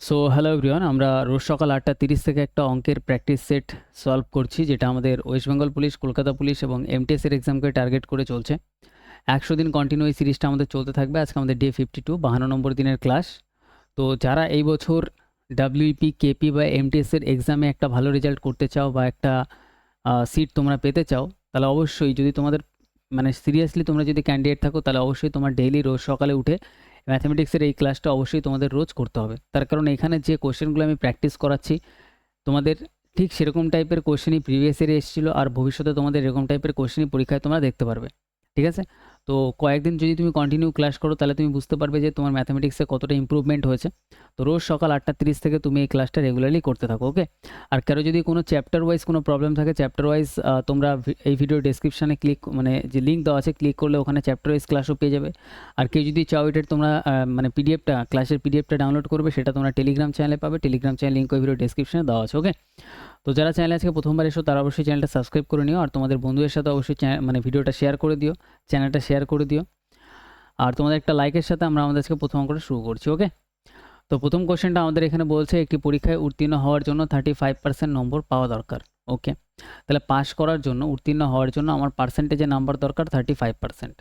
So hello everyone, আমরা রোজ সকাল 8:30 থেকে একটা অঙ্কের প্র্যাকটিস সেট সলভ করছি, যেটা আমাদের West Bengal police, Kolkata police এবং এমটিএস এর এক্সামকে টার্গেট করে চলছে। 100 দিন কন্টিনিউ এই সিরিজটা আমাদের চলতে থাকবে। আজকে আমাদের ডে 52, 52 নম্বর দিনের ক্লাস। তো যারা এই বছর ডাব্লিউপি, কেপি বা এমটিএস এর এক্সামে একটা ভালো রেজাল্ট করতে চাও বা একটা সিট তোমরা পেতে চাও, তাহলে অবশ্যই, যদি তোমাদের মানে সিরিয়াসলি তোমরা যদি ক্যান্ডিডেট থাকো, তাহলে অবশ্যই তোমার ডেইলি রোজ সকালে উঠে ম্যাথমেটিক্সের এই ক্লাসটা অবশ্যই তোমাদের রোজ করতে হবে। তার কারণ এখানে যে কোশ্চেনগুলো আমি প্র্যাকটিস করাচ্ছি, তোমাদের ঠিক সেরকম টাইপের কোশ্চেনই প্রিভিয়াস ইয়ারে এসেছিলো, আর ভবিষ্যতে তোমাদের এরকম টাইপের কোশ্চেনই পরীক্ষায় তোমরা দেখতে পারবে। ঠিক আছে? তো কয়েকদিন যদি তুমি কন্টিনিউ ক্লাস করো, তাহলে তুমি বুঝতে পারবে যে তোমার ম্যাথমেটিক্সে কতটা ইম্প্রুভমেন্ট হয়েছে। তো রোজ সকাল 8:30 থেকে তুমি এই ক্লাসটা রেগুলারলি করতে থাকো, ওকে? আর কারো যদি কোনো চ্যাপ্টার ওয়াইজ কোনো প্রবলেম থাকে, চ্যাপ্টার ওয়াইজ তোমরা এই ভিডিও ডেসক্রিপশানে মানে যে লিঙ্ক দেওয়া আছে, ক্লিক করলে ওখানে চ্যাপ্টার ওয়াইজ ক্লাসও পেয়ে যাবে। আর কেউ যদি চাও এটার তোমরা মানে পিডিএফটা, ক্লাসের পিডিএফটা ডাউনলোড করবে, সেটা তোমরা টেলিগ্রাম চ্যানেলে পাবে। টেলিগ্রাম চ্যানেল লিঙ্ক ওই ভিডিও ডেসক্রিপশানে দেওয়া আছে, ওকে? তো যারা চ্যানেলে আজকে প্রথমবার এসো, তারা অবশ্যই চ্যানেলটা সাবস্ক্রাইব করে নিও, আর তোমাদের বন্ধুদের সাথে অবশ্যই মানে ভিডিওটা শেয়ার করে দিও, চ্যানেলটা শেয়ার করে দিও। আর তোমাদের একটা লাইকের সাথে আমরা আমাদের আজকে প্রথম অঙ্কটা শুরু করছি, ওকে? তো প্রথম কোশ্চেনটা আমাদের এখানে বলছে, একটি পরীক্ষায় উত্তীর্ণ হওয়ার জন্য 35% নম্বর পাওয়া দরকার, ওকে? তাহলে পাস করার জন্য, উত্তীর্ণ হওয়ার জন্য আমার পার্সেন্টেজের নাম্বার দরকার 35%।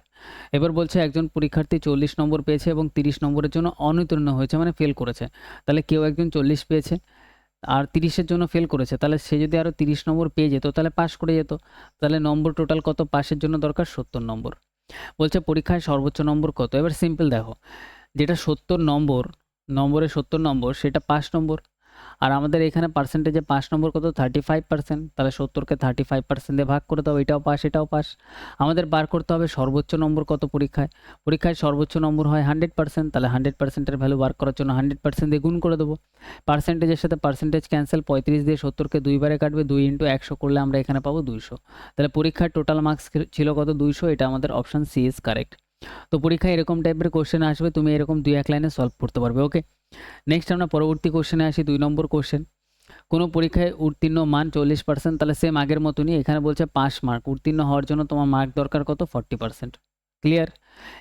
এবার বলছে একজন পরীক্ষার্থী 40 নম্বর পেয়েছে এবং 30 নম্বরের জন্য অনুত্তীর্ণ হয়েছে, মানে ফেল করেছে। তাহলে কেউ একজন 40 পেয়েছে আর 30-এর জন্য ফেল করেছে, তাহলে সে যদি আরও 30 নম্বর পেয়ে যেত, তাহলে পাস করে যেত। তাহলে নম্বর টোটাল কত? পাসের জন্য দরকার 70 নম্বর। বলছে পরীক্ষায় সর্বোচ্চ নম্বর কত? এবার সিম্পল দেখো, যেটা 70 নম্বর, নম্বরে 70 নম্বর, সেটা 5 নম্বর। আর আমাদের এখানে পার্সেন্টেজে 5 নম্বর কত? 35%। তাহলে 70কে 35% দিয়ে ভাগ করে দাও, এটাও পাস এটাও পাস। আমাদের বার করতে হবে সর্বোচ্চ নম্বর কত পরীক্ষায়। পরীক্ষায় সর্বোচ্চ নম্বর হয় 100%, তাহলে 100%-এর ভ্যালু বার করার জন্য 100% দিয়ে গুণ করে দেবো। পার্সেন্টেজের সাথে পার্সেন্টেজ ক্যান্সেল, 35 দিয়ে 70কে 2 বারে কাটবে, 2 × 100 করলে আমরা এখানে পাবো 200। তাহলে পরীক্ষার টোটাল মার্কস ছিল কত? 200। এটা আমাদের অপশান সি ইজ কারেক্ট। তো পরীক্ষায় এরকম টাইপের কোশ্চেন আসবে, তুমি এরকম 2-1 লাইনে সলভ করতে পারবে, ওকে? নেক্সট আমরা পরবর্তী কোশ্চেনে আসি, 2 নম্বর কোশ্চেন। কোনো পরীক্ষায় উত্তীর্ণ মান 40%, তাহলে সেম আগের মতনই এখানে বলছে পাস মার্ক, উত্তীর্ণ হওয়ার জন্য তোমার মার্ক দরকার কত? 40%। ক্লিয়ার?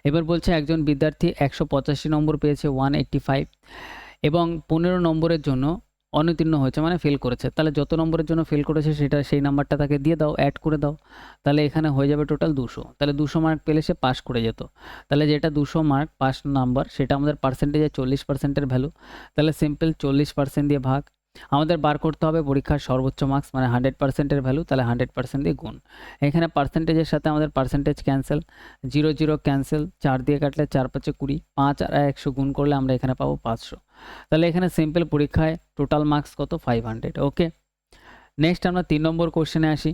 এবার বলছে একজন বিদ্যার্থী 185 নম্বর পেয়েছে, 185, এবং 15 নম্বরের জন্য অনুত্তীর্ণ হয়েছে, মানে ফেল করেছে। তাহলে যত নম্বরের জন্য ফেল করেছে সেই নাম্বারটা তাকে দিয়ে দাও, অ্যাড করে দাও। তাহলে এখানে হয়ে যাবে টোটাল 200। তাহলে 200 মার্ক পেলে সে পাস করে যেত। তাহলে যেটা 200 মার্ক পাস নাম্বার, সেটা আমাদের পার্সেন্টেজে 40%-এর ভ্যালু। তাহলে সিম্পল 40% দিয়ে ভাগ। আমাদের বার করতে হবে পরীক্ষার সর্বোচ্চ মার্কস, মানে 100%-এর ভ্যালু। তাহলে 100% দিয়ে গুণ। এখানে পার্সেন্টেজের সাথে আমাদের পার্সেন্টেজ ক্যান্সেল, 0 0 ক্যান্সেল, 4 দিয়ে কাটলে 4 5 20, 5 আর 100 গুণ করলে আমরা এখানে পাবো 500। তাহলে এখানে সিম্পল পরীক্ষায় টোটাল মার্কস কত? 500, ওকে? নেক্সট আমরা 3 নম্বর কোশ্চেনে আসি।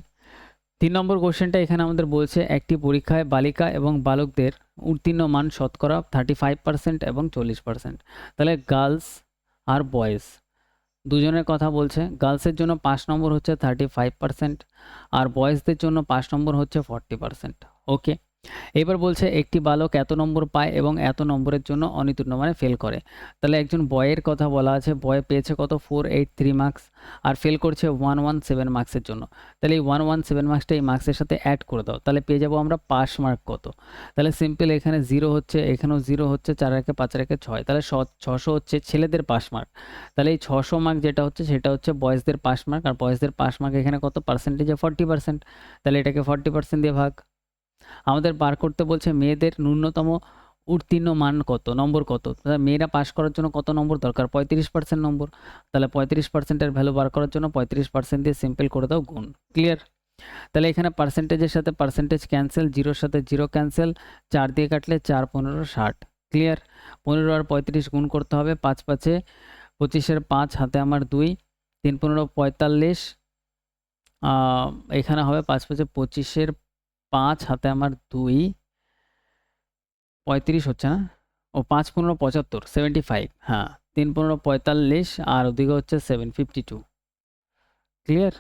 3 নম্বর কোশ্চেনটা এখানে আমাদের বলছে, একটি পরীক্ষায় বালিকা এবং বালকদের উত্তীর্ণ মান শতকরা 35% এবং 40%। তাহলে গার্লস আর বয়েজ দুজনের কথা বলছে। গার্লসের জন্য 5 নম্বর হচ্ছে 35%, আর বয়েজদের জন্য 5 নম্বর হচ্ছে 40%, ওকে? এবার বলছে একটি বালক এত নম্বর পায় এবং এত নম্বরের জন্য অনুত্তীর্ণ, মানে ফেল করে। তাহলে একজন বয়ের কথা বলা আছে, বয় পেয়েছে কত? 483 মার্কস, আর ফেল করছে 117 মার্কসের জন্য। তাহলে এই 117 মার্কসটা এই মার্কসের সাথে অ্যাড করে দাও, তাহলে পেয়ে যাবো আমরা পাস মার্ক কত। তাহলে সিম্পল এখানে 0 হচ্ছে, এখানেও 0 হচ্ছে, 4 একে 5 একে 6, তাহলে 600 হচ্ছে ছেলেদের পাস মার্ক। তাহলে এই 600 মার্ক যেটা হচ্ছে, সেটা হচ্ছে বয়েজদের পাস মার্ক, আর বয়েজদের পাস মার্ক এখানে কত? পার্সেন্টেজে 40%। তাহলে এটাকে 40% দিয়ে ভাগ। আমাদের বার করতে বলছে মেয়েদের ন্যূনতম উত্তীর্ণ মান কত, নম্বর কত। মেয়েরা পাস করার জন্য কত নম্বর দরকার? 35% নম্বর। তাহলে 35%-এর ভ্যালু বার করার জন্য 35% দিয়ে সিম্পল করে দাও গুণ। ক্লিয়ার? তাহলে এখানে পার্সেন্টেজের সাথে পার্সেন্টেজ ক্যান্সেল, 0-র সাথে 0 ক্যান্সেল, 4 দিয়ে কাটলে 4 15 60। ক্লিয়ার? 15 আর 35 গুণ করতে হবে, 5 5 25-এর 5 হাতে আমার 2, 3 15 45, এখানে হবে 5 5 25-এর 5 হাতে আমার 2, 35 হচ্ছে না? ও 5 15 75, 75, হ্যাঁ। 3 15 45, আর ওদিকে হচ্ছে 752। ক্লিয়ার?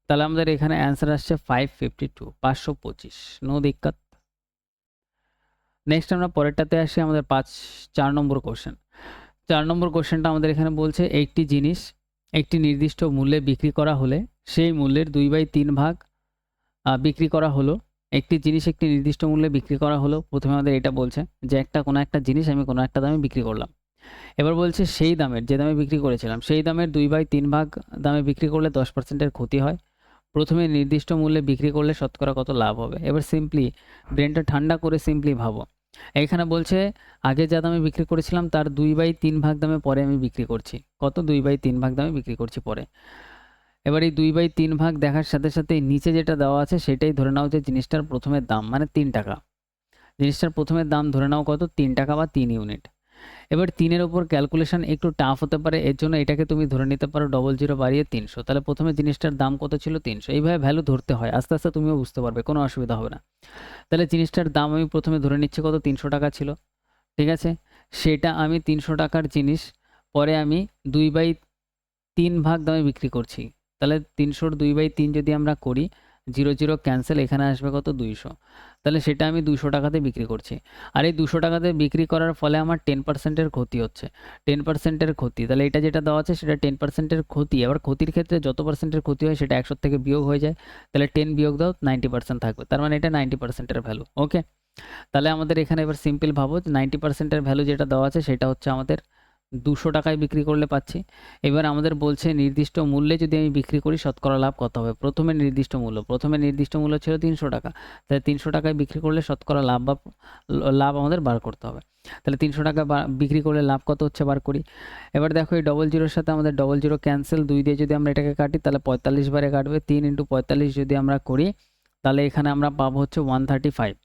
তাহলে আমাদের এখানে অ্যান্সার আসছে 552, 525, নো দিক্কত। নেক্সট আমরা পরেরটাতে আসি, আমাদের 4 নম্বর কোশ্চেন। 4 নম্বর কোশ্চেনটা আমাদের এখানে বলছে, একটি জিনিস একটি নির্দিষ্ট মূল্যে বিক্রি করা হলে সেই মূল্যের 2/3 ভাগ বিক্রি করা হলো। একটি জিনিস একটি নির্দিষ্ট মূল্যে বিক্রি করা হলো। প্রথমে আমাদের এটা বলছে যে কোনো একটা জিনিস আমি কোনো একটা দামে বিক্রি করলাম। এবার বলছে সেই দামের, যে দামে বিক্রি করেছিলাম সেই দামের 2/3 ভাগ দামে বিক্রি করলে 10%-এর ক্ষতি হয়। প্রথমে নির্দিষ্ট মূল্যে বিক্রি করলে শতকরা কত লাভ হবে। এবার সিম্পলি ব্রেনটা ঠান্ডা করে সিম্পলি ভাবো। এখানে বলছে আগে যা দামে বিক্রি করেছিলাম তার 2/3 ভাগ দামে পরে আমি বিক্রি করছি। কত? 2/3 ভাগ দামে বিক্রি করছি পরে। এবার এই 2/3 ভাগ দেখার সাথে সাথে নিচে যেটা দেওয়া আছে সেটাই ধরে নাও যে জিনিসটার প্রথমের দাম, মানে 3 টাকা। জিনিসটার প্রথমের দাম ধরে নাও কত? 3 টাকা বা 3 ইউনিট। এবার 3-এর ওপর ক্যালকুলেশন একটু টাফ হতে পারে, এর জন্য এটাকে তুমি ধরে নিতে পারো 00 বাড়িয়ে 300। তাহলে প্রথমে জিনিসটার দাম কত ছিল? 300। এইভাবে ভ্যালু ধরতে হয়, আস্তে আস্তে তুমিও বুঝতে পারবে, কোনো অসুবিধা হবে না। তাহলে জিনিসটার দাম আমি প্রথমে ধরে নিচ্ছি কত? 300 টাকা ছিল, ঠিক আছে। সেটা আমি 300 টাকার জিনিস পরে আমি 2/3 ভাগ দামে বিক্রি করছি। তাহলে 300-র 2/3 যদি আমরা করি, 00 ক্যান্সেল, এখানে আসবে কত? 200। তাহলে সেটা আমি 200 টাকাতে বিক্রি করছি। আর এই 200 টাকাতে বিক্রি করার ফলে আমার 10%-এর ক্ষতি হচ্ছে। 10%-এর ক্ষতি, তাহলে এটা যেটা দেওয়া আছে সেটা 10%-এর ক্ষতি। এবার ক্ষতির ক্ষেত্রে যত পার্সেন্টের ক্ষতি হয় সেটা 100 থেকে বিয়োগ হয়ে যায়। তাহলে 10 বিয়োগ দাও, 90% থাকবে। তার মানে এটা 90%-এর ভ্যালু। ওকে, তাহলে আমাদের এখানে এবার সিম্পল ভাবো, 90%-এর ভ্যালু যেটা দেওয়া আছে সেটা হচ্ছে আমাদের 200 টাকায় বিক্রি করলে পাচ্ছি। এবার আমাদের বলছে নির্দিষ্ট মূল্যে যদি আমি বিক্রি করি শতকরা লাভ কত হবে। প্রথমে নির্দিষ্ট মূল্য ছিল 300 টাকা, তাহলে 300 টাকায় বিক্রি করলে শতকরা লাভ বা লাভ আমাদের বার করতে হবে। তাহলে 300 টাকা বিক্রি করলে লাভ কত হচ্ছে বার করি। এবার দেখো এই 00-এর সাথে আমাদের 00 ক্যান্সেল, 2 দিয়ে যদি আমরা এটাকে কাটি তাহলে 45 বারে কাটবে। 3 × 45 যদি আমরা করি তাহলে এখানে আমরা পাবো হচ্ছে 135।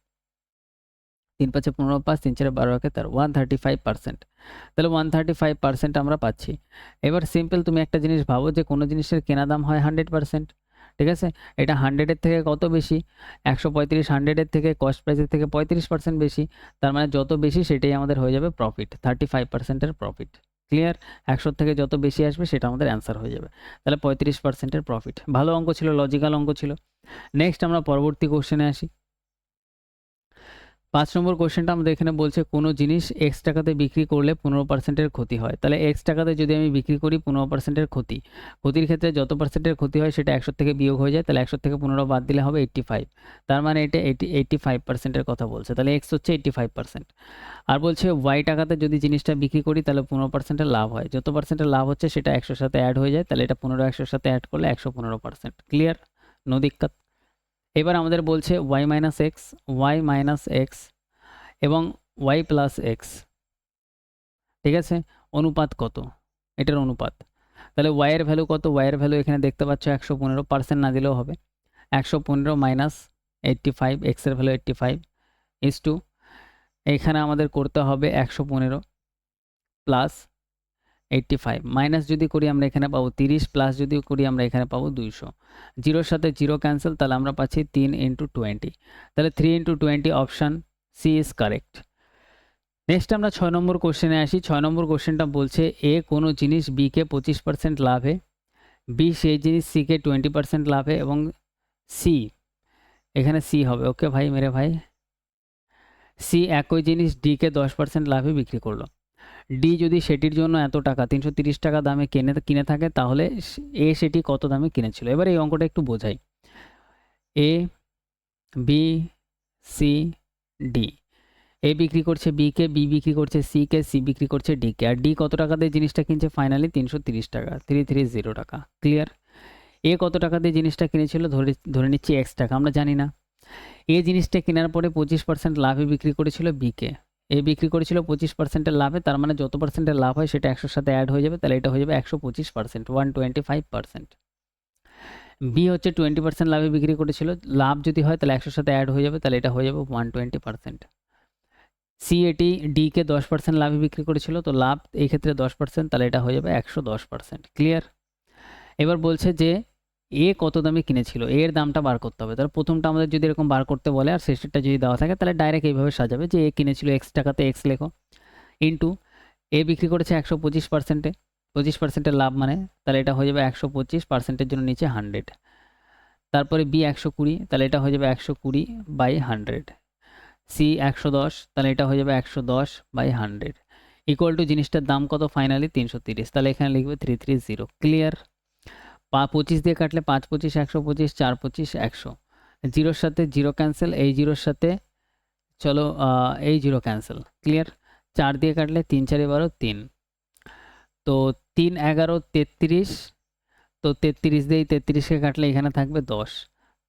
3 5 15 5 3 4 12 13 135%। তাহলে 135% আমরা পাচ্ছি। এবার সিম্পল তুমি একটা জিনিস ভাবো যে কোনো জিনিসের কেনা দাম হয় 100%, ঠিক আছে। এটা 100-এর থেকে কত বেশি? 135। 100-এর থেকে কস্ট প্রাইসের থেকে 35% বেশি। তার মানে যত বেশি সেটাই আমাদের হয়ে যাবে প্রফিট, 35%-এর প্রফিট। ক্লিয়ার? 100 থেকে যত বেশি আসবে সেটা আমাদের অ্যান্সার হয়ে যাবে। তাহলে 35%-এর প্রফিট। ভালো অঙ্ক ছিল, লজিক্যাল অঙ্ক ছিল। নেক্সট আমরা পরবর্তী কোশ্চেনে আসি। 5 নম্বর কোশ্চেনটা আমাদের এখানে বলছে কোনো জিনিস x টাকাতে বিক্রি করলে 15%-এর ক্ষতি হয়। তাহলে x টাকাতে যদি আমি বিক্রি করি 15%-এর ক্ষতি, ক্ষতির ক্ষেত্রে যত পার্সেন্টের ক্ষতি হয় সেটা 100 থেকে বিয়োগ হয়ে যায়। তাহলে 100 থেকে 15 বাদ দিলে হবে 85। তার মানে এটা 85%-এর কথা বলছে। তাহলে x হচ্ছে 85%। আর বলছে y টাকাতে যদি জিনিসটা বিক্রি করি তাহলে 15%-এর লাভ হয়। যত পার্সেন্টের লাভ হচ্ছে সেটা 100-র সাথে অ্যাড হয়ে যায়। তাহলে এটা 15 100-র সাথে অ্যাড করলে 115%। ক্লিয়ার? নো দিক্কত। এবার আমাদের বলছে y - x এবং y + x, ঠিক আছে, অনুপাত কত? এটার অনুপাত। তাহলে y এর ভ্যালু কত? y এর ভ্যালু এখানে দেখতে পাচ্ছ 115, না দিলেও হবে। 115 - 85, x এর ভ্যালু 85 ইজ টু, এখানে আমাদের করতে হবে 115 প্লাস 85 মাইনাস যদি করি আমরা এখানে পাবো 30, প্লাস যদি করি আমরা এখানে পাবো 200। 0-র সাথে 0 ক্যান্সেল, তাহলে আমরা পাচ্ছি 3 × 20। তাহলে 3 × 20 option C is correct. Next আমরা 6 নম্বর কোশ্চেনে আসি। 6 নম্বর কোশ্চেনটা বলছে এ কোনো জিনিস বিকে 25% লাভে, বি সেই জিনিস সিকে 20% লাভে এবং সি, এখানে সি হবে, ওকে ভাই মেরে ভাই, সি একই জিনিস ডিকে 10% লাভে বিক্রি করলো। ডি যদি সেটির জন্য এত টাকা 330 টাকা দামে কিনে থাকে তাহলে এ সেটি কত দামে কিনেছিল। এবার এই অঙ্কটা একটু বোঝাই। এ, বি, সি, ডি। এ বিক্রি করছে বিকে, বি বিক্রি করছে সিকে, সি বিক্রি করছে ডিকে। আর ডি কত টাকা দিয়ে জিনিসটা কিনছে? ফাইনালি 330 টাকা, 330 টাকা। ক্লিয়ার? এ কত টাকা দিয়ে জিনিসটা কিনেছিল? ধরে নিচ্ছি x টাকা, আমরা জানি না। এ জিনিসটা কেনার পরে 25% লাভে বিক্রি করেছিল বিকে। এ বিক্রি করেছিল 25%-এর লাভে, তার মানে যত পার্সেন্টের লাভ হয় সেটা 100-র সাথে অ্যাড হয়ে যাবে। তাহলে এটা হয়ে যাবে 125%, 125%। বি হচ্ছে 20% লাভে বিক্রি করেছিল, লাভ যদি হয় তাহলে 100-র সাথে অ্যাড হয়ে যাবে, তাহলে এটা হয়ে যাবে 120%। সি এটি ডিকে 10% লাভে বিক্রি করেছিল, তো লাভ এই ক্ষেত্রে 10%, তাহলে এটা হয়ে যাবে 110%। ক্লিয়ার? এবার বলছে যে এ কত দামে কিনেছিল, এর দামটা বার করতে হবে। তাহলে প্রথমটা আমাদের যদি এরকম বার করতে বলে আর শেষেরটা যদি দেওয়া থাকে তাহলে ডাইরেক্ট এইভাবে সাজাবে যে এ কিনেছিল x টাকাতে, x লেখো, ইন্টু এ বিক্রি করেছে 125%-এ, 25%-এর লাভ মানে, তাহলে এটা হয়ে যাবে 125%-এর জন্য নিচে 100। তারপরে বি 120, তাহলে এটা হয়ে যাবে 120/100। সি 110, তাহলে এটা হয়ে যাবে 110/100 ইকুয়াল টু জিনিসটার দাম কত? ফাইনালি 330, তাহলে এখানে লিখবে 330। ক্লিয়ার? 25 দিয়ে কাটলে 5 25 125, 4 25 100। 0-র সাথে 0 ক্যান্সেল, এই 0-র সাথে চলো এই 0 ক্যান্সেল। ক্লিয়ার? 4 দিয়ে কাটলে 3 4 12 3, তো 3 11 33, তো 33 দিয়ে 33কে কাটলে এখানে থাকবে 10,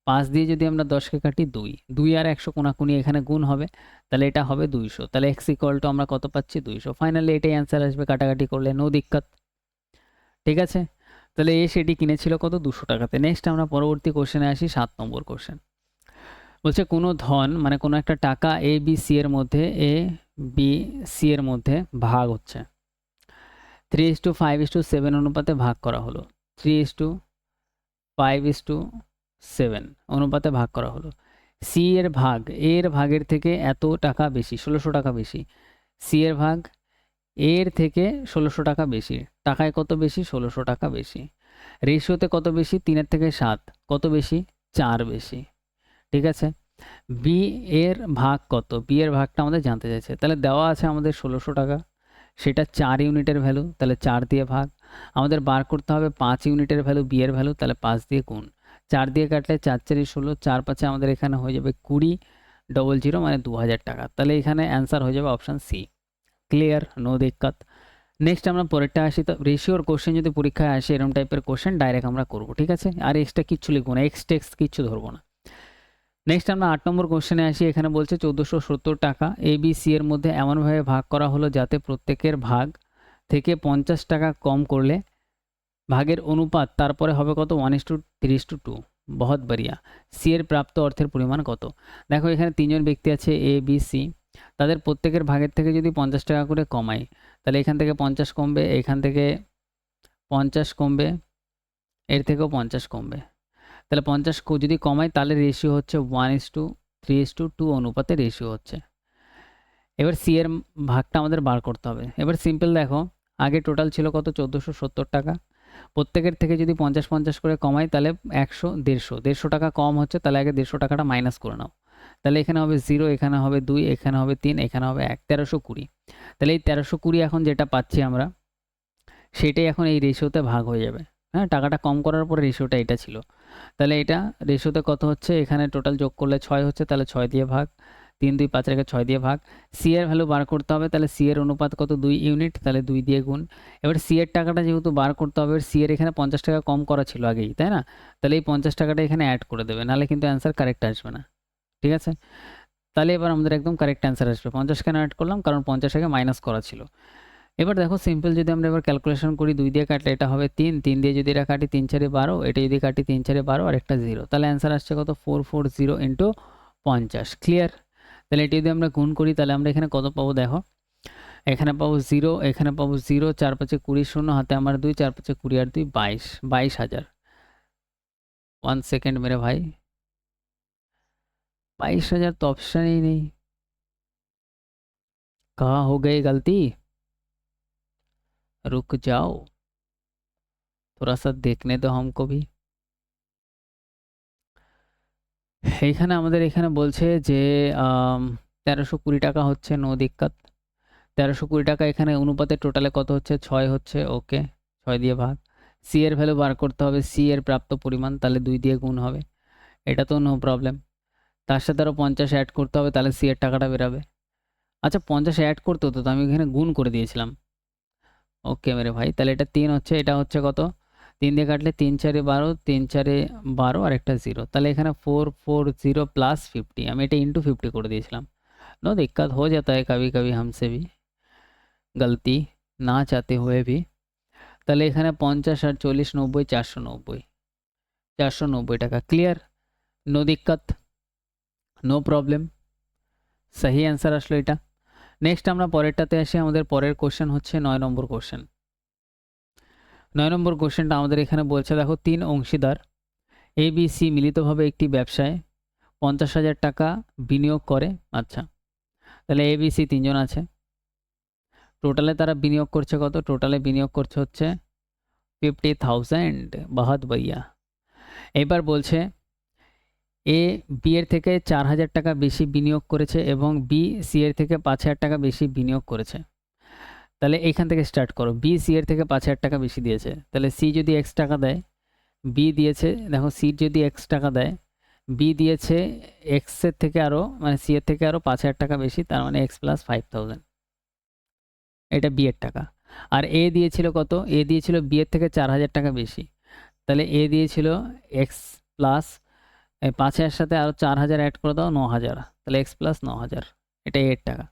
5 দিয়ে যদি আমরা 10কে কাটি 2, 2 আর 100 কোনাকুনি এখানে গুণ হবে, তাহলে এটা হবে 200, তাহলে x ইকুয়াল টু আমরা কত পাচ্ছি 200। ফাইনালি এটাই অ্যান্সার আসবে, কাটাকাটি করলে নো দিক্কত। ঠিক আছে, তাহলে এ সেটি কিনেছিল কত 200 টাকাতে। নেক্সট আমরা পরবর্তী কোশ্চেনে আসি, 7 নম্বর কোশ্চেন। বলছে কোনো ধন মানে কোনো একটা টাকা এ বি সি এর মধ্যে ভাগ হচ্ছে 3:5:7 অনুপাতে ভাগ করা হলো, 3:5:7 অনুপাতে ভাগ করা হলো। সি এর ভাগ এর ভাগের থেকে এত টাকা বেশি, 1600 টাকা বেশি। সি এর ভাগ এর থেকে 1600 টাকা বেশি, টাকায় কত বেশি 1600 টাকা বেশি। রেশিওতে কত বেশি 3-এর থেকে 7, কত বেশি 4 বেশি। ঠিক আছে, বি এর ভাগ কত, বি এর ভাগটা আমাদের জানতে চাইছে। তাহলে দেওয়া আছে আমাদের 1600 টাকা, সেটা 4 ইউনিটের ভ্যালু, তাহলে 4 দিয়ে ভাগ। আমাদের বার করতে হবে 5 ইউনিটের ভ্যালু বি এর ভ্যালু, তাহলে 5 দিয়ে গুণ। 4 দিয়ে কাটলে 4 4 16, 4 5 আমাদের এখানে হয়ে যাবে 20,000 মানে 2000 টাকা। তাহলে এখানে অ্যান্সার হয়ে যাবে অপশান সি। ক্লিয়ার, নো দিক্কত। নেক্সট আমরা পরেরটা আসি। তো রেশিওর কোশ্চেন যদি পরীক্ষায় আসে এরকম টাইপের কোশ্চেন ডাইরেক্ট আমরা করব, ঠিক আছে, আর এক্সট্রা কিচ্ছু লিখবো না, টেক্সট কিচ্ছু ধরবো না। নেক্সট আমরা 8 নম্বর কোশ্চেনে আসি। এখানে বলছে 1470 টাকা এ বি সি এর মধ্যে এমনভাবে ভাগ করা হলো যাতে প্রত্যেকের ভাগ থেকে 50 টাকা কম করলে ভাগের অনুপাত তারপরে হবে কত 1:3:2। বহুত বঢ়িয়া। সি এর প্রাপ্ত অর্থের পরিমাণ কত। দেখো এখানে 3জন ব্যক্তি আছে এ বি সি, তাদের প্রত্যেকের ভাগের থেকে যদি 50 টাকা করে কমাই, তাহলে এখান থেকে 50 কমবে, এখান থেকে 50 কমবে, এর থেকেও 50 কমবে। তাহলে 50 যদি কমাই তাহলে রেশিও হচ্ছে 1:3:2 অনুপাতে রেশিও হচ্ছে। এবার সি এর ভাগটা আমাদের বার করতে হবে। এবার সিম্পল দেখো, আগে টোটাল ছিল কত 1470 টাকা, প্রত্যেকের থেকে যদি 50 50 করে কমাই তাহলে 100 150 টাকা কম হচ্ছে, তাহলে আগে 150 টাকাটা মাইনাস করে নাও। তাহলে এখানে হবে 0, এখানে হবে 2, এখানে হবে 3, এখানে হবে 1, 1320। তাহলে এই 1320 এখন যেটা পাচ্ছি আমরা সেটাই এখন এই রেশিওতে ভাগ হয়ে যাবে। হ্যাঁ, টাকাটা কম করার পরে রেশিওটা এটা ছিল, তাহলে এটা রেশিওতে কত হচ্ছে, এখানে টোটাল যোগ করলে 6 হচ্ছে, তাহলে 6 দিয়ে ভাগ, 3 2 5 রেখে 6 দিয়ে ভাগ। সি এর ভ্যালু বার করতে হবে, তাহলে সি এর অনুপাত কত 2 ইউনিট, তাহলে 2 দিয়ে গুণ। এবার সি এর টাকাটা যেহেতু বার করতে হবে, সি এর এখানে 50 টাকা কম করা ছিল আগেই, তাই না, তাহলে এই 50 টাকাটা এখানে অ্যাড করে দেবে, নাহলে কিন্তু অ্যান্সার কারেক্ট আসবে না। ঠিক আছে, তাহলে এবার আমাদের একদম কারেক্ট অ্যান্সার আসবে। 50 কেন অ্যাড করলাম, কারণ 50 আগে মাইনাস করা ছিল। এবার দেখো সিম্পল যদি আমরা এবার ক্যালকুলেশন করি, 2 দিয়ে কাটলে এটা হবে 3, 3 দিয়ে যদি এটা কাটি 3 4 12, এটা যদি কাটি 3 4 12 আর একটা 0, তাহলে অ্যান্সার আসছে কত 440 ইন্টু 50। ক্লিয়ার, তাহলে এটা যদি আমরা গুণ করি তাহলে আমরা এখানে কত পাবো দেখো, এখানে পাবো 0, এখানে পাবো 0, 4 5 20, শূন্য হাতে আমার 2, 4 5 20 আর 2 22,000। 1 সেকেন্ড मेरे भाई, 22,000 तो ऑप्शन ही नहीं, कहाँ हो गई गलती, रुक जाओ थोड़ा सा देखने दो हमको भी। এইখানে আমাদের এখানে বলছে যে 1320 টাকা হচ্ছে, নো দিক্কত। 1320 টাকা এখানে অনুপাতে টোটালে কত হচ্ছে 6 হচ্ছে, ওকে 6 দিয়ে ভাগ। সি এর ভ্যালু বার করতে হবে, সি এর প্রাপ্ত পরিমাণ, তাহলে 2 দিয়ে গুণ হবে, এটা তো নো প্রবলেম। তার সাথে আরও 50 অ্যাড করতে হবে, তাহলে সি এর টাকাটা বেরাবে। আচ্ছা 50 অ্যাড করতে হতো তো আমি এখানে গুণ করে দিয়েছিলাম। ওকে মেরে ভাই, তাহলে এটা 3 হচ্ছে, এটা হচ্ছে কত 3 দিয়ে কাটলে 3 4 12, 3 4 12 আর একটা 0, তাহলে এখানে 440 প্লাস 50, আমি এটা ইন্টু 50 করে দিয়েছিলাম। नो दिक्कत, हो जाता है कभी कभी हमसे भी गलती ना चाहते हुए भी। তাহলে এখানে 50 আর 40 90, 490 টাকা। ক্লিয়ার, নো দিক্কত, নো প্রবলেম, সহি অ্যান্সার আসলো এটা। নেক্সট আমরা পরেরটাতে আসি। আমাদের পরের কোশ্চেন হচ্ছে 9 নম্বর কোশ্চেন। 9 নম্বর কোশ্চেনটা আমাদের এখানে বলছে দেখো, 3 অংশীদার এ বি সি মিলিতভাবে একটি ব্যবসায় 50,000 টাকা বিনিয়োগ করে। আচ্ছা, তাহলে এ বি সি 3 জন আছে, টোটালে তারা বিনিয়োগ করছে কত, টোটালে বিনিয়োগ করছে হচ্ছে 50,000, বহুত বঢ়িয়া। এবার বলছে এ বি এর থেকে 4,000 টাকা বেশি বিনিয়োগ করেছে এবং বি সি এর থেকে 5,000 টাকা বেশি বিনিয়োগ করেছে। তাহলে এইখান থেকে স্টার্ট করো, বি সি এর থেকে 5,000 টাকা বেশি দিয়েছে, তাহলে সি যদি এক্স টাকা দেয়, বি দিয়েছে দেখো সি যদি এক্স টাকা দেয়, বি দিয়েছে এক্স এর থেকে আরও মানে সি এর থেকে আরও 5,000 টাকা বেশি, তার মানে এক্স প্লাস 5,000। এটা বি এর টাকা। আর এ দিয়েছিল কত? এ দিয়েছিল বি এর থেকে 4,000 টাকা বেশি। তাহলে এ দিয়েছিল এক্স প্লাস 5,000 সাথে আরও 4,000 অ্যাড করে দাও, 9,000। তাহলে এক্স প্লাস 9,000, এটা এর টাকা।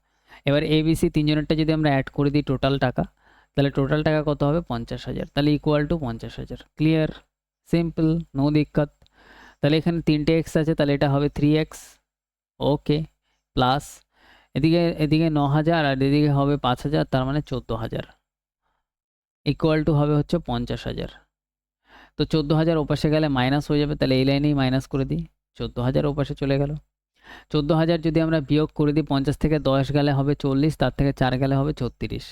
এবার এ বি সি তিনজনেরটা যদি আমরা অ্যাড করে দিই টোটাল টাকা, তাহলে টোটাল টাকা কত হবে? 50,000। তাহলে equal to 50,000। Clear, simple, no দিক্কত। তাহলে এখানে 3টে এক্স আছে, তাহলে এটা হবে 3x। ওকে, প্লাস এদিকে 9,000 আর এদিকে হবে 5,000, তার মানে 14,000 ইকুয়াল টু হবে হচ্ছে 50,000। তো 14,000 ওপাশে গেলে মাইনাস হয়ে যাবে, তাহলে এই লাইনেই মাইনাস করে দিই। 14,000 ওপাশে চলে গেল। 14,000 যদি আমরা বিয়োগ করে দিই, 50 থেকে 10 গেলে হবে 40, তার থেকে 4 গেলে হবে 36।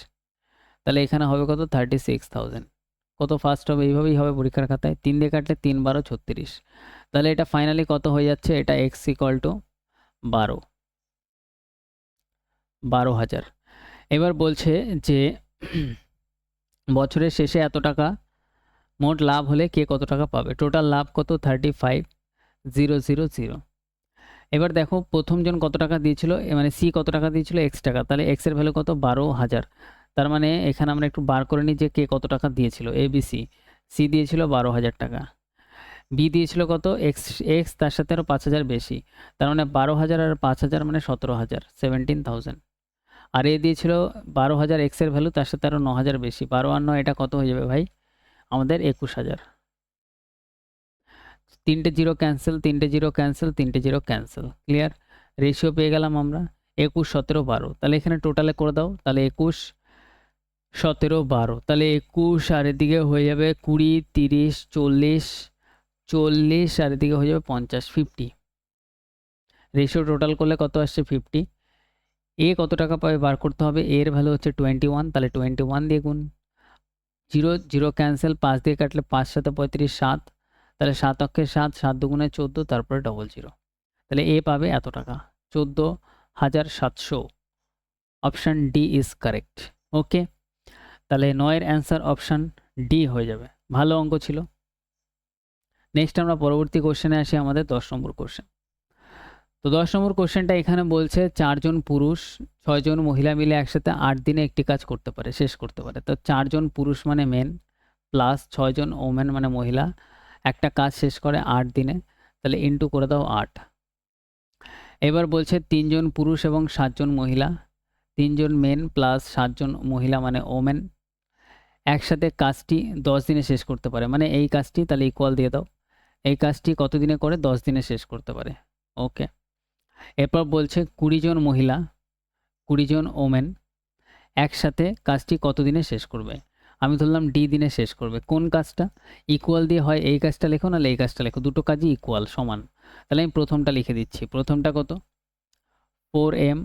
তাহলে এখানে হবে কত? 36,000। কত ফার্স্ট হবে? এইভাবেই হবে পরীক্ষার খাতায়। 3 দিয়ে কাটলে 3 12 36। তাহলে এটা ফাইনালি কত হয়ে যাচ্ছে? এটা এক্স ইকুয়াল টু 12,000। এবার বলছে যে বছরের শেষে এত টাকা মোট লাভ হলে কে কত টাকা পাবে? টোটাল লাভ কত? 35,000। এবার দেখো প্রথমজন কত টাকা দিয়েছিল, মানে সি কত টাকা দিয়েছিল? এক্স টাকা। তাহলে এক্স এর ভ্যালু কত? 12,000। তার মানে এখানে আমরা একটু বার করে নিই যে কে কত টাকা দিয়েছিল। এ বি সি, সি দিয়েছিল 12,000 টাকা, বি দিয়েছিল কত? এক্স, এক্স তার সাথে আরও 5,000 বেশি, তার মানে 12,000 আর 5,000 মানে 17,000, 17,000। আর এ দিয়েছিল 12,000 এক্স এর ভ্যালু, তার সাথে আরও 9,000 বেশি, 12 আর 9 এটা কত হয়ে যাবে ভাই? আমাদের 21,000। 3টে জিরো ক্যান্সেল, 3টে জিরো ক্যান্সেল, 3টে জিরো ক্যান্সেল। ক্লিয়ার, রেশিও পেয়ে গেলাম আমরা 21, 17, 12। তাহলে এখানে টোটালে করে দাও, তাহলে 21, 17, 12। তাহলে 21 আর এদিকে হয়ে যাবে 20, 30, 40, 40 আর এদিকে হয়ে যাবে 50, 50। রেশিও টোটাল করলে কত আসছে? 50। এ কত টাকা পাবে বার করতে হবে। এর ভ্যালু হচ্ছে 21, তাহলে 21 দিয়ে গুণ। জিরো জিরো ক্যান্সেল, 5 দিয়ে কাটলে 5 7 35, 7। তাহলে 7 অক্ষে 7, 7 দুগুণে 14, তারপরে ডবল জিরো। তাহলে এ পাবে এত টাকা, 14,700। Option D is correct. Okay, তাহলে 9-এর অ্যান্সার অপশান ডি হয়ে যাবে। ভালো অঙ্ক ছিল। নেক্সট আমরা পরবর্তী কোশ্চেনে আসি, আমাদের 10 নম্বর কোশ্চেন। তো 10 নম্বর কোশ্চেনটা এখানে বলছে 4 জন পুরুষ 6 জন মহিলা মিলে একসাথে 8 দিনে একটি কাজ করতে পারে, শেষ করতে পারে। তো 4 জন পুরুষ মানে মেন প্লাস 6 জন ওমেন মানে মহিলা একটা কাজ শেষ করে 8 দিনে, তাহলে ইনটু করে দাও 8। এবার বলছে 3 জন পুরুষ এবং 7 জন মহিলা, 3 জন মেন প্লাস 7 জন মহিলা মানে ওমেন একসাথে কাজটি 10 দিনে শেষ করতে পারে, মানে এই কাজটি, তাহলে ইকুয়াল দিয়ে দাও। এই কাজটি কত দিনে করে? 10 দিনে শেষ করতে পারে। ওকে, এরপর বলছে 20 জন মহিলা 20 জন ওমেন একসাথে কাজটি কত দিনে শেষ করবে? আমি ধরলাম ডি দিনে শেষ করবে। কোন কাজটা? ইকুয়াল দিয়ে হয় এই কাজটা লেখো, নাহলে এই কাজটা লেখো, দুটো কাজই ইকুয়াল সমান। তাহলে আমি প্রথমটা লিখে দিচ্ছি। প্রথমটা কত? 4m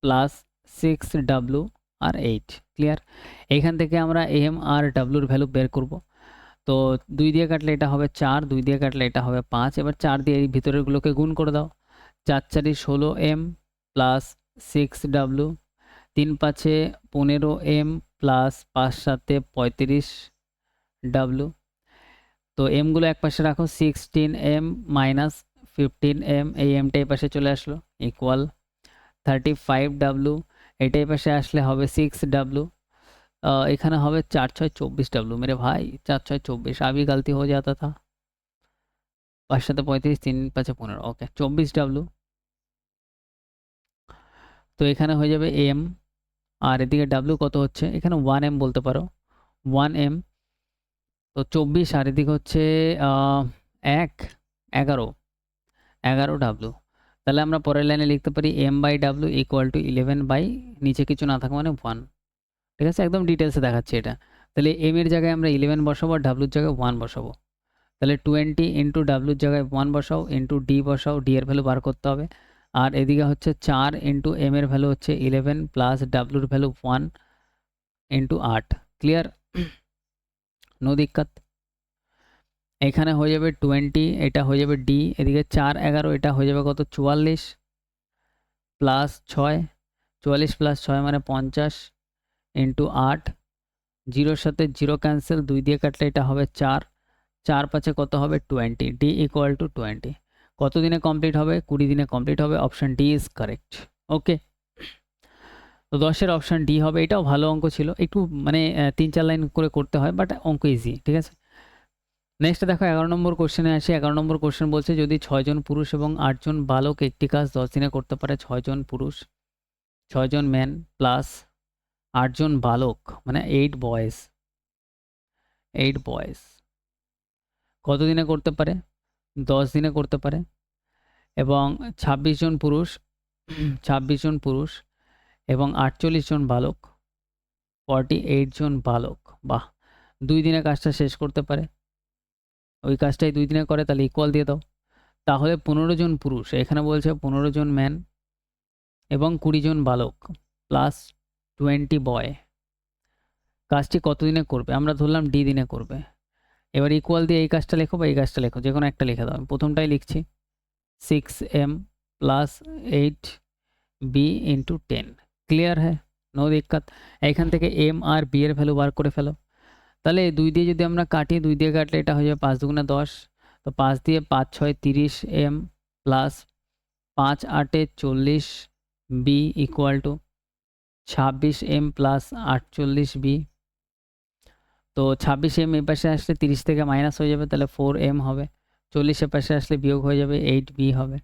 প্লাস 6w আর 8। ক্লিয়ার, এইখান থেকে আমরা এম আর ডাব্লুর ভ্যালু বের করব। তো 2 দিয়ে কাটলে এটা হবে 4, 2 দিয়ে কাটলে এটা হবে 5। এবার 4 দিয়ে এই ভিতরেরগুলোকে গুণ করে দাও। 4 4 16m plus 6w, 3 5 15m plus 5 7 35w। তো এমগুলো এক পাশে রাখো, 16m মাইনাস 15m, এই এমটা এই পাশে চলে আসলো, ইকুয়াল 35w। এটাই পাশে আসলে হবে 6w, এখানে হবে 4 6 24w। मेरे भाई 4 6 24, अभी गलती हो जाता था। 5 7 35, 3 5 15, ওকে 24w। তো এখানে হয়ে যাবে m, আর এদিকে w কত হচ্ছে? এখানে 1m বলতে পারো, 1m। তো 24 আর এদিকে হচ্ছে 11w। তাহলে আমরা পরের লাইনে লিখতে পারি m/w ইকুয়াল টু 11 বাই, নিচে কিছু না থাকা মানে 1। ঠিক আছে, একদম ডিটেলসে দেখাচ্ছি এটা। তাহলে এম এর জায়গায় আমরা 11 বসাবো, আর ডাব্লুর জায়গায় 1 বসাবো। তাহলে 20 ইন্টু ডাব্লুর জায়গায় 1 বসাও, ইন্টু ডি বসাও, ডি এর ভ্যালু বার করতে হবে। আর এদিকে হচ্ছে 4 ইন্টু এম এর ভ্যালু হচ্ছে 11 প্লাস ডাব্লুর ভ্যালু 1 ইন্টু 8। ক্লিয়ার, নো দিক্কত। এখানে হয়ে যাবে 20, এটা হয়ে যাবে ডি, এদিকে 4 11, এটা হয়ে যাবে কত? 44 প্লাস 6, 44 প্লাস 6 মানে 50 ইন্টু 8। জিরোর সাথে জিরো ক্যান্সেল, 2 দিয়ে কাটলে এটা হবে 4, 4 5 কত হবে? 20। D equal to 20। কত দিনে কমপ্লিট হবে? 20 দিনে কমপ্লিট হবে। Option D is correct. Okay, তো 10-এর অপশান ডি হবে। এটাও ভালো অঙ্ক ছিল, একটু মানে 3-4 লাইন করে করতে হয়, বাট অঙ্ক ইজি, ঠিক আছে। নেক্সট দেখো 11 নম্বর কোশ্চেনে আসি। 11 নম্বর কোশ্চেন বলছে যদি 6 জন পুরুষ এবং 8 জন বালক একটি কাজ 10 দিনে করতে পারে, 6 জন পুরুষ 6 জন ম্যান প্লাস 8 জন বালক মানে 8 বয়েজ কত দিনে করতে পারে? 10 দিনে করতে পারে। এবং 26 জন পুরুষ 26 জন পুরুষ এবং 48 জন বালক 48 জন বালক, বাহ, 2 দিনে কাজটা শেষ করতে পারে। ওই কাজটাই 2 দিনে করে, তাহলে ইকুয়াল দিয়ে দাও। তাহলে 15 জন পুরুষ, এখানে বলছে 15 জন ম্যান এবং 20 জন বালক প্লাস 20 বয় কাজটি কত দিনে করবে? আমরা ধরলাম ডি দিনে করবে। এবার ইকুয়াল দিয়ে এই কাজটা লেখো বা এই কাজটা লেখো, যে কোনো একটা লিখে দাও। আমি প্রথমটাই লিখছি 6m plus 8b into 10। Clear হ্যাঁ, নো দিক্কত। এখান থেকে এম আর বি এর ভ্যালু বার করে ফেলো। তাহলে 2 দিয়ে যদি আমরা কাটি, 2 দিয়ে কাটলে এটা হয়ে যাবে 5 দুগুণে 10, তো 5 দিয়ে 5 6 30 m plus 5 8 40 b equal to 26m plus 48 b। তো 26m এ পাশে আসলে 30 থেকে মাইনাস হয়ে যাবে, তাহলে 4m হবে। 40 এ পাশে আসলে বিয়োগ হয়ে যাবে, 8b হবে।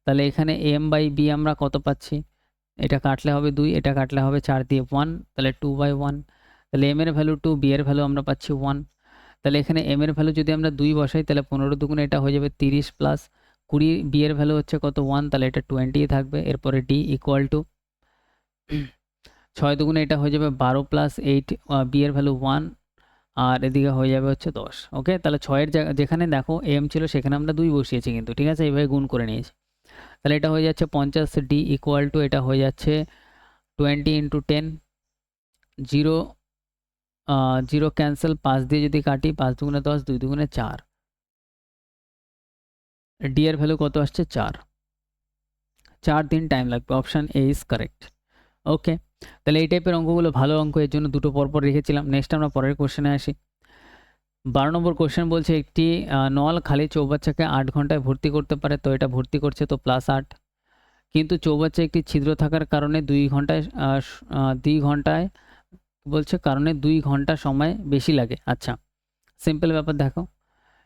তাহলে এখানে m বাই b আমরা কত পাচ্ছি? এটা কাটলে হবে 2, এটা কাটলে হবে 4 দিয়ে 1, তাহলে 2/1। তাহলে m এর ভ্যালু 2, b এর ভ্যালু আমরা পাচ্ছি 1। তাহলে এখানে m এর ভ্যালু যদি আমরা 2 বসাই, তাহলে 15 দুগুণে এটা হয়ে যাবে 30 প্লাস 20, b এর ভ্যালু হচ্ছে কত 1, তাহলে এটা 20 থাকবে। এরপরে d ইকুয়াল টু 6 দুগুণে এটা হয়ে যাবে 12 প্লাস 8, b এর ভ্যালু 1, আর এদিকে হয়ে যাবে হচ্ছে 10। ওকে, তাহলে 6-এর যেখানে দেখো m ছিল সেখানে আমরা 2 বসিয়েছি কিন্তু, ঠিক আছে, এইভাবে গুণ করে নিয়েছি। তাহলে এটা হয়ে যাচ্ছে 50, d ইকুয়াল টু এটা হয়ে যাচ্ছে 20 ইন্টু 10, 0 0 ক্যান্সেল, 5 দিয়ে যদি কাটি 5 দুগুণে 10, 2 দুগুণে 4, ডি এর ভ্যালু কত আসছে 4 দিন টাইম লাগবে। Option A is correct. Okay, তাহলে এই টাইপের অঙ্কগুলো ভালো অঙ্ক, এর জন্য দুটো পরপর রেখেছিলাম। নেক্সট আমরা পরের কোশ্চেনে আসি। 12 নম্বর কোশ্চেন বলছে একটি নল খালি চৌবাচ্চাকে 8 ঘন্টায় ভর্তি করতে পারে, তো এটা ভর্তি করছে তো +8, কিন্তু চৌবাচ্চা একটি ছিদ্র থাকার কারণে 2 ঘন্টায় বলছে কারণে 2 ঘন্টা সময় বেশি লাগে। আচ্ছা, সিম্পল ব্যাপার দেখো,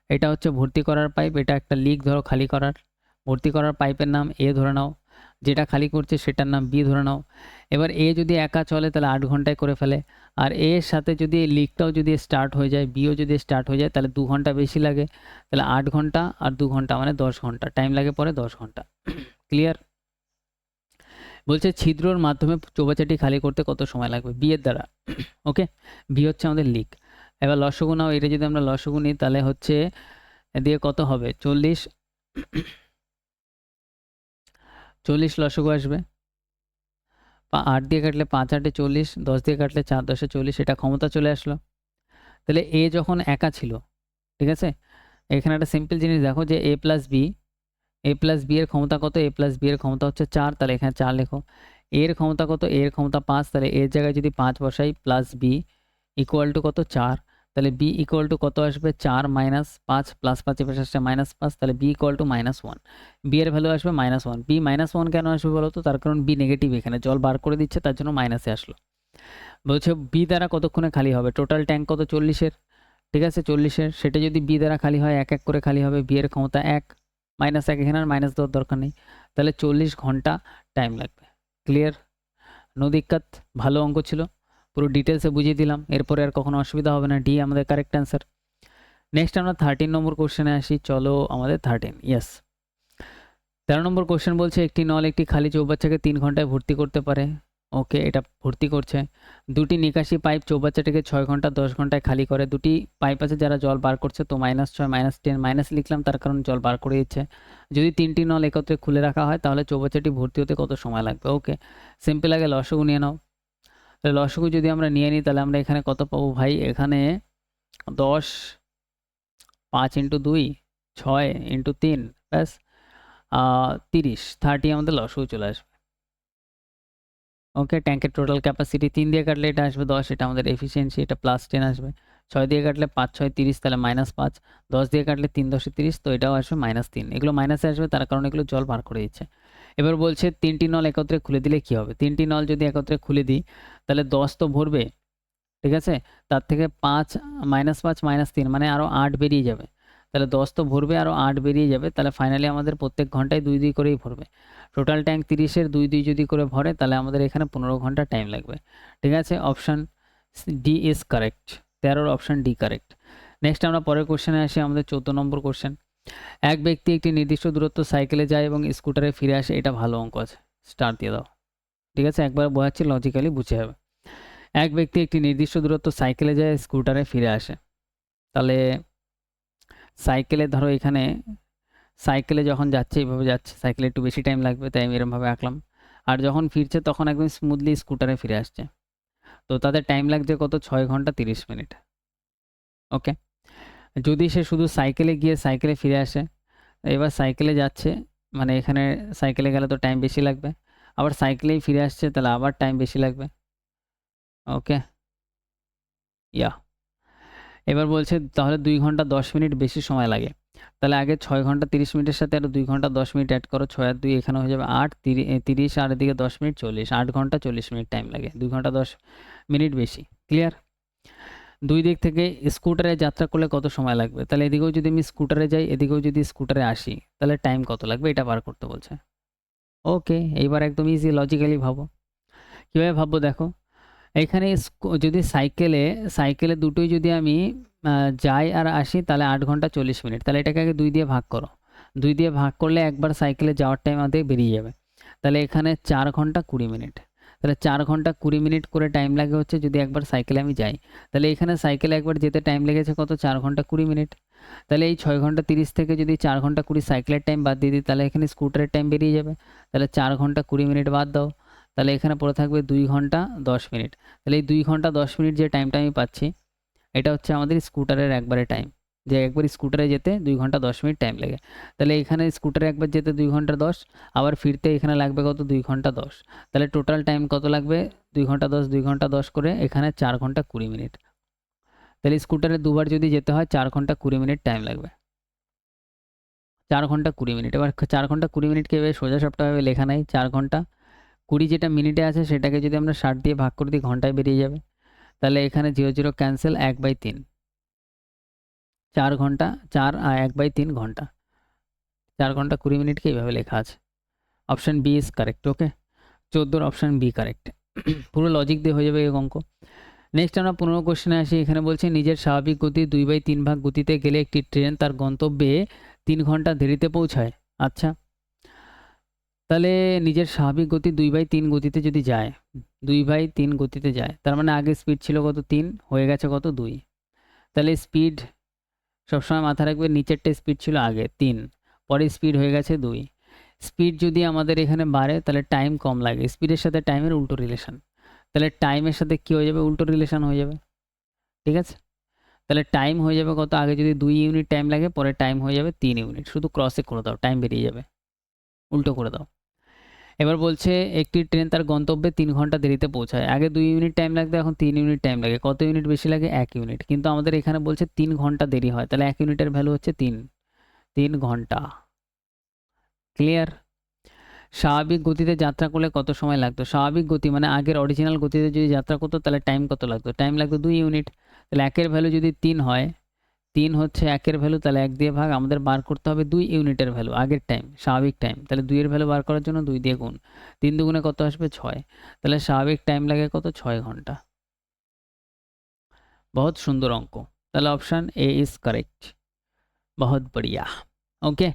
এটা হচ্ছে ভর্তি করার পাইপ, এটা একটা লিক ধরো খালি করার। ভর্তি করার পাইপের নাম এ ধরে নাও, যেটা খালি করছে সেটার নাম বি ধরে নাও। এবার এ যদি একা চলে তাহলে 8 ঘন্টায় করে ফেলে, আর এর সাথে যদি এই লিকটাও যদি স্টার্ট হয়ে যায়, বিও যদি স্টার্ট হয়ে যায়, তাহলে 2 ঘন্টা বেশি লাগে। তাহলে 8 ঘন্টা আর 2 ঘন্টা মানে 10 ঘন্টা টাইম লাগে, পরে 10 ঘন্টা। ক্লিয়ার? বলছে ছিদ্রর মাধ্যমে চৌবাচ্চাটি খালি করতে কত সময় লাগবে? বি এর দ্বারা। ওকে, বি হচ্ছে আমাদের লিক। এবার লসগু নাও, এটা যদি আমরা লসগু নিই তাহলে হচ্ছে দিয়ে কত হবে? 40 লসগু আসবে। 8 দিয়ে কাটলে 5 8 40, 10 দিয়ে কাটলে 4 10 40, এটা ক্ষমতা চলে আসলো। তাহলে এ যখন একা ছিল, ঠিক আছে, এখানে একটা সিম্পল জিনিস দেখো যে এ প্লাস বি এর ক্ষমতা কত? এ প্লাস বি এর ক্ষমতা হচ্ছে 4, তাহলে এখানে 4 লেখো। এর ক্ষমতা কত? এর ক্ষমতা 5, তাহলে এর জায়গায় যদি 5 বসাই প্লাস বি ইকুয়াল টু কত? 4, তাহলে বি ইকুয়াল টু কত আসবে? 4 মাইনাস 5 প্লাস 5 এর পাশে আসছে -5, তাহলে বি ইকুয়াল টু -1। বি এর ভ্যালু আসবে -1। বি -1 কেন আসবে বলো তো? তার কারণ বি নেগেটিভ, এখানে জল বার করে দিচ্ছে, তার জন্য মাইনাসে আসলো। বলছে বি দ্বারা কতক্ষণে খালি হবে? টোটাল ট্যাঙ্ক কত? 40-এর, ঠিক আছে, 40-এর, সেটা যদি বি দ্বারা খালি হয় 1 1 করে খালি হবে। বি এর ক্ষমতা 1, -1, এখানে আর মাইনাস দেওয়ার দরকার নেই, তাহলে 40 ঘন্টা টাইম লাগবে। ক্লিয়ার? নো দিক্কত, ভালো অঙ্ক ছিল, পুরো ডিটেলসে বুঝিয়ে দিলাম, এরপরে আর কখনো অসুবিধা হবে না। ডি আমাদের কারেক্ট অ্যান্সার। নেক্সট আমরা 13 নম্বর কোশ্চেনে আসি। চলো আমাদের 13, ইয়েস। 13 নম্বর কোশ্চেন বলছে একটি নল একটি খালি চৌবাচ্চাকে 3 ঘন্টায় ভর্তি করতে পারে। ওকে, এটা ভর্তি করছে। দুটি নিকাশি পাইপ চৌবাচ্চাটাকে 6 ঘন্টা 10 ঘন্টায় খালি করে। দুটি পাইপ আছে যারা জল বার করছে, তো -6 -10 মাইনাস লিখলাম, তার কারণ জল বার করে দিচ্ছে। যদি 3টি নল একত্রে খুলে রাখা হয় তাহলে চৌবাচ্চাটি ভর্তি হতে কত সময় লাগবে? ওকে, সিম্পল, আগে লসগু নিয়ে নাও। তাহলে লসগু যদি আমরা নিয়ে নিই তাহলে আমরা এখানে কত পাবো ভাই? এখানে 10, 5 ইন্টু 2, 6 ইন্টু 3, ব্যাস 30 আমাদের লসগু চলে আসবে। ওকে, ট্যাঙ্কের টোটাল ক্যাপাসিটি 3 দিয়ে কাটলে এটা আসবে 10, এটা আমাদের এফিসিয়েন্সি, এটা +10 আসবে। 6 দিয়ে কাটলে 5 6 30, তাহলে -5। 10 দিয়ে কাটলে 3 10 30, তো এটাও আসবে -3। এগুলো মাইনাসে আসবে, তার কারণ এগুলো জল বার করে দিচ্ছে। এবার বলছে 3টি নল একত্রে খুলে দিলে কি হবে? 3টি নল যদি একত্রে খুলে দিই তাহলে 10 তো ভরবে, ঠিক আছে? তার থেকে 5 -5 -3 মানে আরও 8 বেরিয়ে যাবে। তাহলে 10 তো ভরবে, আরও 8 বেরিয়ে যাবে। তাহলে ফাইনালি আমাদের প্রত্যেক ঘন্টায় 2 2 করেই ভরবে। টোটাল ট্যাঙ্ক 30-এর 2 2 যদি করে ভরে তাহলে আমাদের এখানে 15 ঘন্টা টাইম লাগবে, ঠিক আছে? Option D is correct. 13-র অপশান ডি কারেক্ট। নেক্সট আমরা পরের কোশ্চেনে আসি, আমাদের 14 নম্বর কোশ্চেন। এক ব্যক্তি একটি নির্দিষ্ট দূরত্ব সাইকেলে যায় এবং স্কুটারে ফিরে আসে। এটা ভালো অঙ্ক আছে, স্টার দিয়ে দাও, ঠিক আছে? একবার বোঝাচ্ছি, লজিক্যালি বুঝে যাবে। এক ব্যক্তি একটি নির্দিষ্ট দূরত্ব সাইকেলে যায়, স্কুটারে ফিরে আসে। তাহলে সাইকেলে ধরো এখানে সাইকেলে যখন যাচ্ছে এইভাবে যাচ্ছে, সাইকেলে একটু বেশি টাইম লাগবে তাই আমি এরমভাবে আঁকলাম। আর যখন ফিরছে তখন একদম স্মুথলি স্কুটারে ফিরে আসছে। তো তাদের টাইম লাগছে কত? 6 ঘন্টা 30 মিনিট। ওকে, যদি সে শুধু সাইকেলে গিয়ে সাইকেলে ফিরে আসে, এবার সাইকেলে যাচ্ছে মানে এখানে সাইকেলে গেলে তো টাইম বেশি লাগবে, আবার সাইকেলেই ফিরে আসছে তাহলে আবার টাইম বেশি লাগবে। ওকে, ইয়া এবার বলছে তাহলে 2 ঘন্টা 10 মিনিট বেশি সময় লাগে। তাহলে আগে 6 ঘন্টা 30 মিনিটের সাথে আরও 2 ঘন্টা 10 মিনিট অ্যাড করো। 6 আর 2 এখানে হয়ে যাবে 8, 30 আর এদিকে 10 মিনিট 40, 8 ঘন্টা 40 মিনিট টাইম লাগে, 2 ঘন্টা 10 মিনিট বেশি। ক্লিয়ার? দুই দিক থেকে স্কুটারে যাত্রা করলে কত সময় লাগবে? তাহলে এদিকেও যদি আমি স্কুটারে যাই, এদিকেও যদি স্কুটারে আসি, তাহলে টাইম কত লাগবে এটা বার করতে বলছে। ওকে, এইবার একদম ইজি, লজিক্যালি ভাবো। কীভাবে ভাববো দেখো, এখানে যদি সাইকেলে দুটোই যদি আমি যাই আর আসি তাহলে 8 ঘন্টা 40 মিনিট। তাহলে এটাকে আগে 2 দিয়ে ভাগ করো। 2 দিয়ে ভাগ করলে একবার সাইকেলে যাওয়ার টাইম আমাদের বেরিয়ে যাবে। তাহলে এখানে 4 ঘন্টা 20 মিনিট। তাহলে 4 ঘন্টা 20 মিনিট করে টাইম লাগে হচ্ছে যদি একবার সাইকেলে আমি যাই। তাহলে এখানে সাইকেলে একবার যেতে টাইম লেগেছে কত? 4 ঘন্টা 20 মিনিট। তাহলে এই 6 ঘন্টা 30 থেকে যদি 4 ঘন্টা 20 সাইকেলের টাইম বাদ দিয়ে দিই তাহলে এখানে স্কুটারের টাইম বেরিয়ে যাবে। তাহলে 4 ঘন্টা 20 মিনিট বাদ দাও, তাহলে এখানে পড়ে থাকবে 2 ঘন্টা 10 মিনিট। তাহলে এই 2 ঘন্টা 10 মিনিট যে টাইমটা আমি পাচ্ছি এটা হচ্ছে আমাদের স্কুটারের একবারে টাইম, যে একবার স্কুটারে যেতে 2 ঘন্টা 10 মিনিট টাইম লাগে। তাহলে এখানে স্কুটারে একবার যেতে 2 ঘন্টা 10, আবার ফিরতে এখানে লাগবে কত? 2 ঘন্টা 10। তাহলে টোটাল টাইম কত লাগবে? 2 ঘন্টা 10 2 ঘন্টা 10 করে এখানে 4 ঘন্টা 20 মিনিট। তাহলে স্কুটারে দুবার যদি যেতে হয় 4 ঘন্টা 20 মিনিট টাইম লাগবে, 4 ঘন্টা 20 মিনিট। এবার 4 ঘন্টা 20 মিনিটকে এভাবে সোজা সাপটাভাবে লেখা নাই, 4 ঘন্টা 20 যেটা মিনিটে আছে সেটাকে যদি আমরা 60 দিয়ে ভাগ করে দিই ঘন্টায় বেরিয়ে যাবে। তাহলে এখানে 0 0 ক্যান্সেল, 1/3, 4 ঘন্টা 4 আর 1/3 ঘন্টা, 4 ঘন্টা 20 মিনিটকে এইভাবে লেখা আছে। Option B is correct. Okay, 14-র অপশান বি কারেক্ট। পুরো লজিক দিয়ে হয়ে যাবে এই অঙ্ক। নেক্সট আমরা 15 কোশ্চেনে আসি। এখানে বলছে নিজের স্বাভাবিক গতি 2/3 ভাগ গতিতে গেলে একটি ট্রেন তার গন্তব্যে 3 ঘন্টা দেরিতে পৌঁছায়। আচ্ছা, তাহলে নিজের স্বাভাবিক গতি 2/3 গতিতে যদি যায়, 2/3 গতিতে যায়, তার মানে আগে স্পিড ছিল কত? 3, হয়ে গেছে কত? 2। তাহলে স্পিড সবসময় মাথায় রাখবে, নিচেরটা স্পিড ছিল আগে 3, পরে স্পিড হয়ে গেছে 2। স্পিড যদি আমাদের এখানে বাড়ে তাহলে টাইম কম লাগে, স্পিডের সাথে টাইমের উল্টো রিলেশন। তাহলে টাইমের সাথে কী হয়ে যাবে? উল্টো রিলেশন হয়ে যাবে, ঠিক আছে? তাহলে টাইম হয়ে যাবে কত? আগে যদি 2 ইউনিট টাইম লাগে পরে টাইম হয়ে যাবে 3 ইউনিট। শুধু ক্রসে করে দাও, টাইম বেরিয়ে যাবে, উল্টো করে দাও। এবার বলছে একটি ট্রেন তার গন্তব্যে 3 ঘন্টা দেরিতে পৌঁছায়। আগে 2 ইউনিট টাইম লাগতো, এখন 3 ইউনিট টাইম লাগে। কত ইউনিট বেশি লাগে? 1 ইউনিট। কিন্তু আমাদের এখানে বলছে 3 ঘন্টা দেরি হয়, তাহলে 1 ইউনিটের ভ্যালু হচ্ছে 3 ঘন্টা। ক্লিয়ার? স্বাভাবিক গতিতে যাত্রা করলে কত সময় লাগতো? স্বাভাবিক গতি মানে আগের অরিজিনাল গতিতে যদি যাত্রা করতো তাহলে টাইম কত লাগতো? টাইম লাগতো 2 ইউনিট। তাহলে 1-এর ভ্যালু যদি 3 হয়, 3 হচ্ছে 1-এর ভ্যালু, তাহলে 1 দিয়ে ভাগ, আমাদের বার করতে হবে 2 ইউনিটের ভ্যালু, আগের টাইম, স্বাভাবিক টাইম। তাহলে 2-এর ভ্যালু বার করার জন্য 2 দিয়ে গুণ, 3 দুগুণে কত আসবে? 6। তাহলে স্বাভাবিক টাইম লাগে কত? 6 ঘন্টা। बहुत সুন্দর অঙ্ক। তাহলে অপশান এ ইজ কারেক্ট। बहुत बढ़िया। ওকে,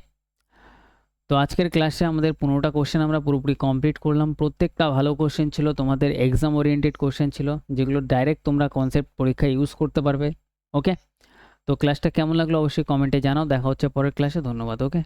তো আজকের ক্লাসে আমাদের 15টা কোশ্চেন আমরা পুরোপুরি কমপ্লিট করলাম। প্রত্যেকটা ভালো কোশ্চেন ছিল, তোমাদের এক্সাম ওরিয়েন্টেড কোশ্চেন ছিল, যেগুলো ডাইরেক্ট তোমরা কনসেপ্ট পরীক্ষায় ইউজ করতে পারবে। ওকে, তো ক্লাসটা কেমন লাগলো অবশ্যই কমেন্টে জানাও। দেখা হচ্ছে পরের ক্লাসে। ধন্যবাদ। ওকে।